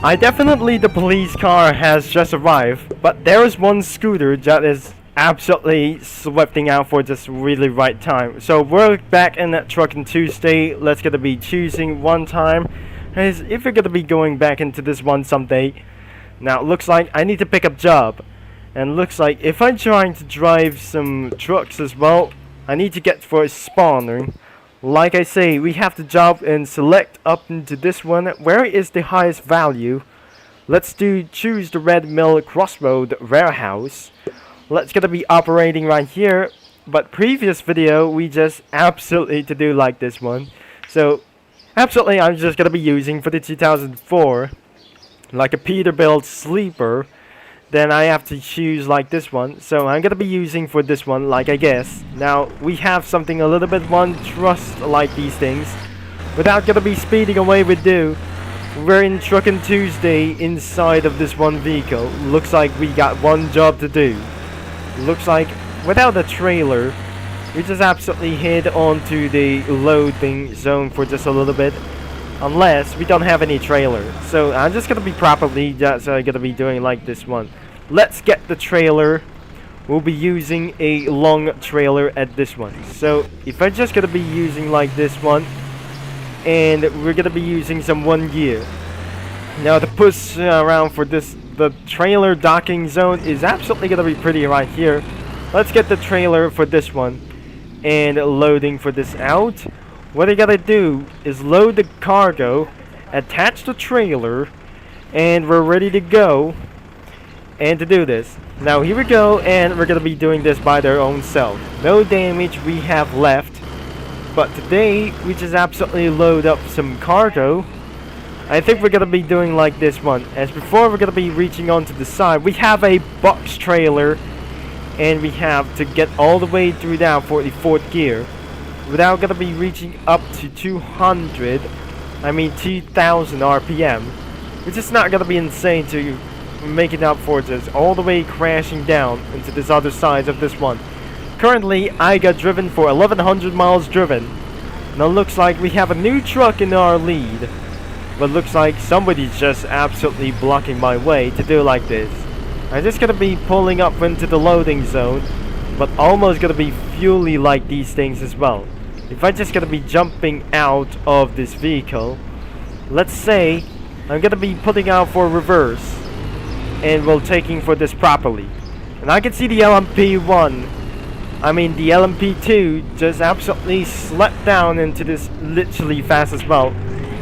I definitely the police car has just arrived, but there is one scooter that is absolutely swifting out for this really right time. So we're back in that truck on Tuesday. Let's gonna be choosing one time. As if you're gonna be going back into this one someday. Now it looks like I need to pick up job. And looks like if I'm trying to drive some trucks as well, I need to get for a spawner. Like I say, we have to job and select up into this one. Where is the highest value? Let's choose the Red Mill Crossroad Warehouse. Let's gonna be operating right here. But previous video we just absolutely to do like this one. So absolutely I'm just gonna be using for the 2004 like a Peterbilt sleeper. Then I have to choose like this one. So I'm gonna be using for this one, like I guess. Now we have something a little bit one trust like these things. Without gonna be speeding away with we're in Truckin' Tuesday inside of this one vehicle. Looks like we got one job to do. Looks like without a trailer, we just absolutely head on to the loading zone for just a little bit. Unless we don't have any trailer. So I'm just gonna be properly just gonna be doing like this one. Let's get the trailer. We'll be using a long trailer at this one. So if I'm just gonna be using like this one, and we're gonna be using some 1 year. Now to push around for this, the trailer docking zone is absolutely gonna be pretty right here. Let's get the trailer for this one and loading for this out. What I gotta do is load the cargo, attach the trailer, and we're ready to go. And to do this, now here we go, and we're gonna be doing this by their own self. No damage we have left, but today we just absolutely load up some cargo. I think we're gonna be doing like this one. As before, we're gonna be reaching onto the side. We have a box trailer, and we have to get all the way through down for the 4th gear. Without gonna be reaching up to 200 RPM, which is not gonna be insane to make it up for this all the way crashing down into this other side of this one. Currently I got driven for 1100 miles driven. Now looks like we have a new truck in our lead, but looks like somebody's just absolutely blocking my way to do like this. I'm just gonna be pulling up into the loading zone, but almost gonna be fuely like these things as well. If I just gonna be jumping out of this vehicle, let's say I'm gonna be putting out for reverse, and we're taking for this properly. And I can see the LMP1, the LMP2 just absolutely slept down into this literally fast as well.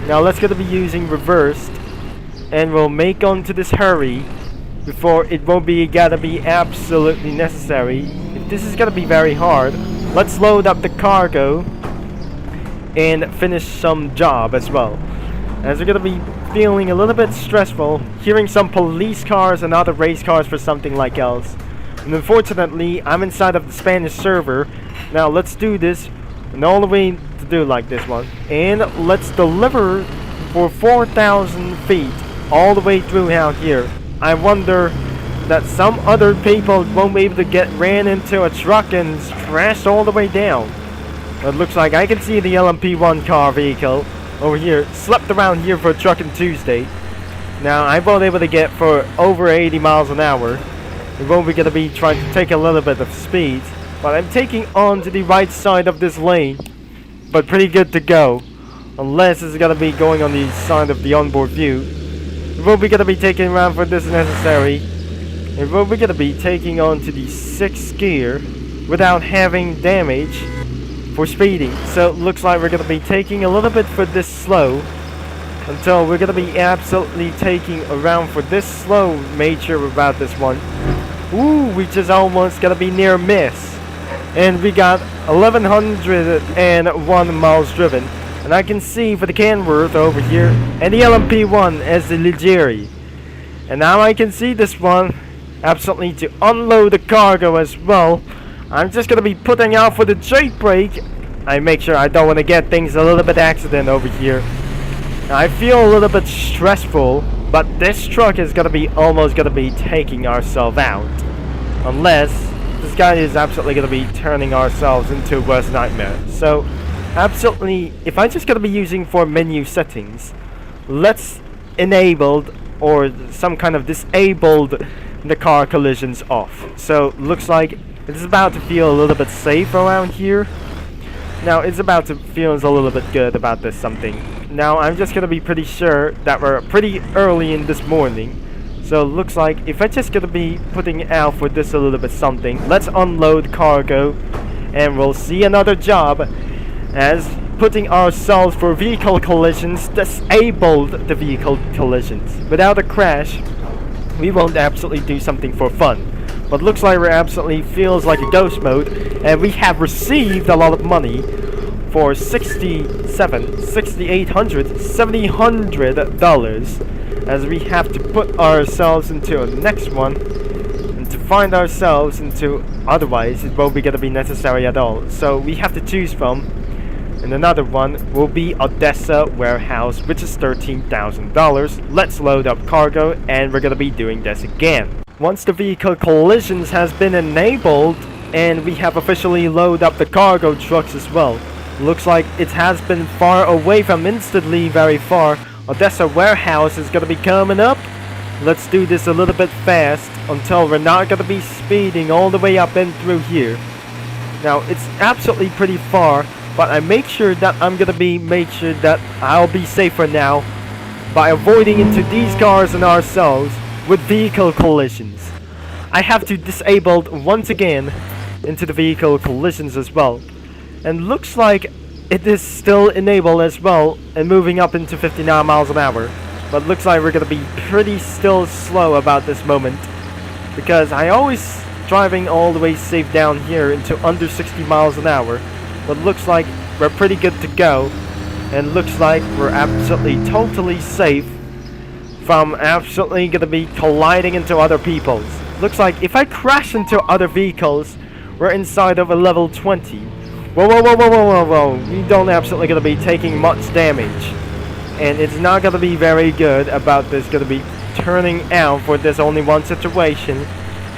Now let's gonna be using reversed, and we'll make onto this hurry before it won't be gotta be absolutely necessary. If this is gonna be very hard, let's load up the cargo and finish some job as well. As we're gonna be feeling a little bit stressful, hearing some police cars and other race cars for something like else. And unfortunately, I'm inside of the Spanish server. Now let's do this, and all the way to do like this one. And let's deliver for 4,000 feet all the way through out here. I wonder that some other people won't be able to get ran into a truck and crashed all the way down. It looks like I can see the LMP1 car vehicle over here, slept around here for Truckin' Tuesday. Now I won't be able to get for over 80 miles an hour. We won't be gonna be trying to take a little bit of speed, but I'm taking on to the right side of this lane, but pretty good to go. Unless it's gonna be going on the side of the onboard view. We won't be gonna be taking around for this necessary. And we're gonna be taking on to the 6th gear without having damage for speeding. So it looks like we're gonna be taking a little bit for this slow until we're gonna be absolutely taking around for this slow. Made sure about this one. Ooh, we just almost gonna be near miss, and we got 1101 miles driven. And I can see for the Canworth over here and the LMP1 as the Ligeri. And now I can see this one absolutely to unload the cargo as well. I'm just gonna be putting out for the jailbreak. I make sure I don't want to get things a little bit accident over here. I feel a little bit stressful, but this truck is gonna be almost gonna be taking ourselves out, unless this guy is absolutely gonna be turning ourselves into a worst nightmare. So absolutely, if I'm just gonna be using for menu settings, let's enable or some kind of disabled the car collisions off. So looks like it's about to feel a little bit safe around here. Now it's about to feel a little bit good about this something. Now I'm just gonna be pretty sure that we're pretty early in this morning. So looks like if I just gonna be putting out for this a little bit something, let's unload cargo and we'll see another job as putting ourselves for vehicle collisions, disabled the vehicle collisions. Without a crash, we won't absolutely do something for fun. But looks like we're absolutely feels like a ghost mode, and we have received a lot of money for $700 as we have to put ourselves into a next one and to find ourselves into, otherwise it won't be gonna be necessary at all. So we have to choose from, and another one will be Odessa warehouse, which is $13,000. Let's load up cargo and we're gonna be doing this again. Once the vehicle collisions has been enabled and we have officially loaded up the cargo trucks as well. Looks like it has been far away from instantly very far. Odessa warehouse is gonna be coming up. Let's do this a little bit fast until we're not gonna be speeding all the way up and through here. Now it's absolutely pretty far, but I make sure that I'm gonna be that I'll be safer now by avoiding into these cars and ourselves with vehicle collisions. I have to disable once again into the vehicle collisions as well. And looks like it is still enabled as well and moving up into 59 miles an hour. But looks like we're gonna be pretty still slow about this moment, because I always driving all the way safe down here into under 60 miles an hour. But looks like we're pretty good to go, and looks like we're absolutely totally safe from absolutely gonna be colliding into other people's. Looks like if I crash into other vehicles, we're inside of a level 20. Whoa, whoa, whoa, whoa, whoa, whoa, whoa. You don't absolutely gonna be taking much damage. And it's not gonna be very good about this gonna be turning out for this only one situation.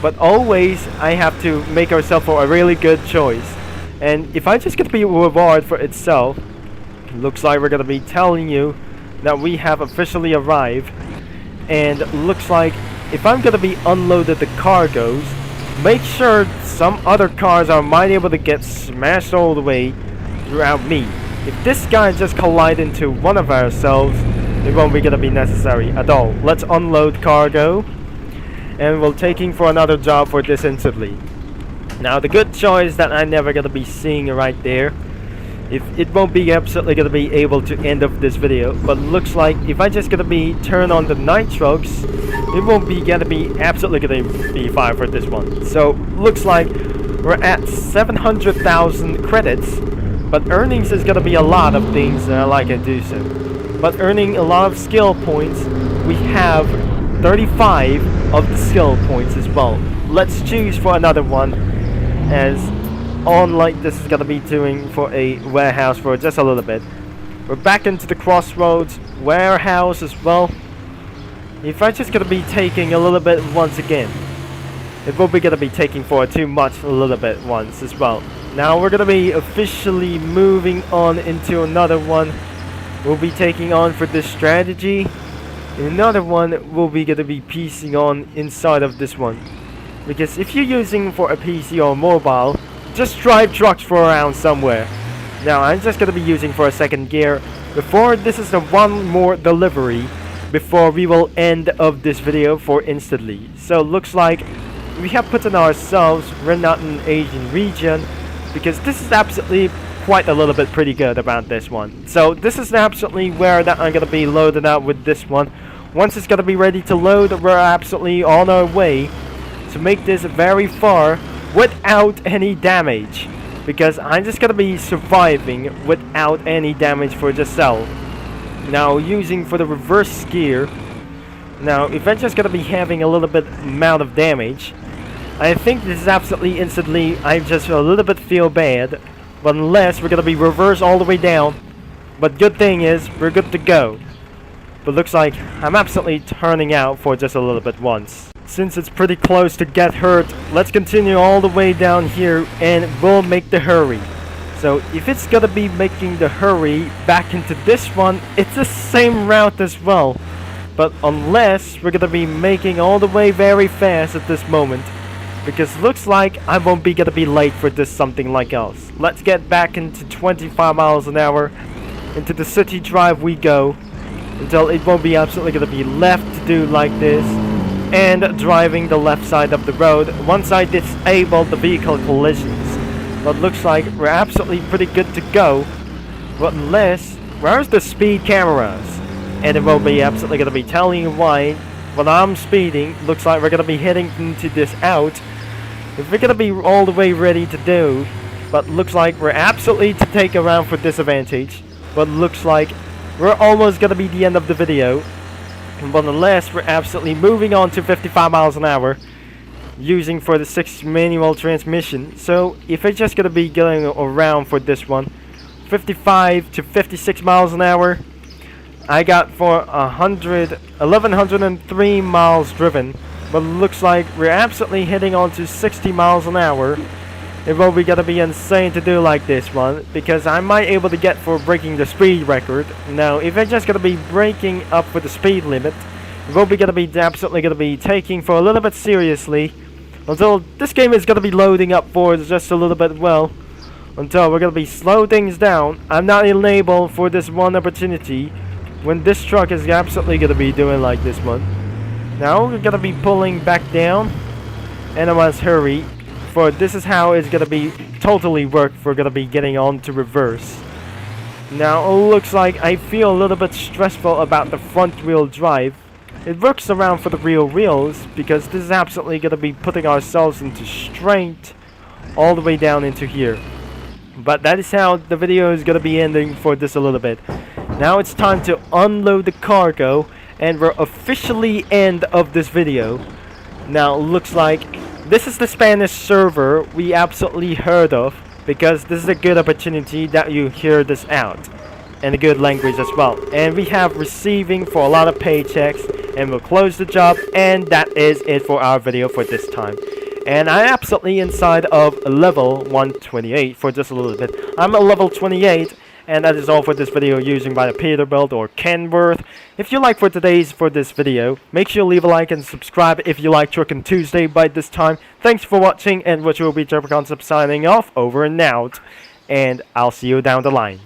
But always I have to make ourselves for a really good choice. And if I just get to be reward for itself, looks like we're gonna be telling you that we have officially arrived. And looks like if I'm gonna be unloaded the cargoes, make sure some other cars are might able to get smashed all the way throughout me. If this guy just collide into one of ourselves, it won't be gonna be necessary at all. Let's unload cargo and we're taking for another job for this instantly. Now the good choice that I'm never gonna be seeing right there, if it won't be absolutely gonna be able to end of this video, but looks like if I just gonna be turn on the night trucks, it won't be gonna be absolutely gonna be fine for this one. So looks like we're at 700,000 credits, but earnings is gonna be a lot of things that I like to do so. But earning a lot of skill points, we have 35 of the skill points as well. Let's choose for another one, as unlike this is gonna be doing for a warehouse for just a little bit. We're back into the crossroads warehouse as well. If I just gonna be taking a little bit once again, it will be gonna be taking for too much a little bit once as well. Now we're gonna be officially moving on into another one. We'll be taking on for this strategy. Another one will be gonna be piecing on inside of this one. Because if you're using for a PC or mobile, just drive trucks for around somewhere. Now I'm just gonna be using for a second gear before this is the one more delivery before we will end of this video for instantly. So looks like we have put in ourselves, we're not in Asian region, because this is absolutely quite a little bit pretty good about this one. So this is absolutely where that I'm gonna be loaded out with this one. Once it's gonna be ready to load, we're absolutely on our way to make this very far without any damage, because I'm just gonna be surviving without any damage for the cell. Now using for the reverse gear, now if I'm just gonna be having a little bit amount of damage, I think this is absolutely instantly I just a little bit feel bad, but unless we're gonna be reversed all the way down. But good thing is we're good to go. But looks like I'm absolutely turning out for just a little bit once. Since it's pretty close to get hurt, let's continue all the way down here and we'll make the hurry. So if it's gonna be making the hurry back into this one, it's the same route as well. But unless we're gonna be making all the way very fast at this moment, because looks like I won't be gonna be late for this something like else. Let's get back into 25 miles an hour. Into the city drive we go, until it won't be absolutely gonna be left to do like this, and driving the left side of the road once I disable the vehicle collisions. But looks like we're absolutely pretty good to go. But unless, where's the speed cameras? And it won't be absolutely gonna be telling you why when I'm speeding. Looks like we're gonna be heading into this out. If we're gonna be all the way ready to do, but looks like we're absolutely to take around for disadvantage. But looks like we're almost gonna be the end of the video. But unless we're absolutely moving on to 55 miles an hour, using for the 6 manual transmission. So if it's just gonna be going around for this one, 55 to 56 miles an hour, I got for 1103 miles driven. But looks like we're absolutely hitting on to 60 miles an hour. It will be gonna be insane to do like this one, because I might able to get for breaking the speed record. Now if I'm just gonna be breaking up with the speed limit, it will be gonna be absolutely gonna be taking for a little bit seriously, until this game is gonna be loading up for just a little bit, well, until we're gonna be slow things down. I'm not enabled for this one opportunity when this truck is absolutely gonna be doing like this one. Now we're gonna be pulling back down, and I must hurry, for this is how it's gonna be totally work for gonna be getting on to reverse. Now it looks like I feel a little bit stressful about the front wheel drive. It works around for the rear wheels, because this is absolutely gonna be putting ourselves into straight all the way down into here. But that is how the video is gonna be ending for this a little bit. Now it's time to unload the cargo, and we're officially end of this video. Now it looks like this is the Spanish server we absolutely heard of, because this is a good opportunity that you hear this out, and a good language as well. And we have receiving for a lot of paychecks, and we'll close the job, and that is it for our video for this time. And I'm absolutely inside of level 128 for just a little bit. I'm at level 28. And that is all for this video using by the Peterbilt or Kenworth. If you like for this video, make sure you leave a like and subscribe if you like Truckin' Tuesday by this time. Thanks for watching, and which will be Jumper Concept signing off, over and out. And I'll see you down the line.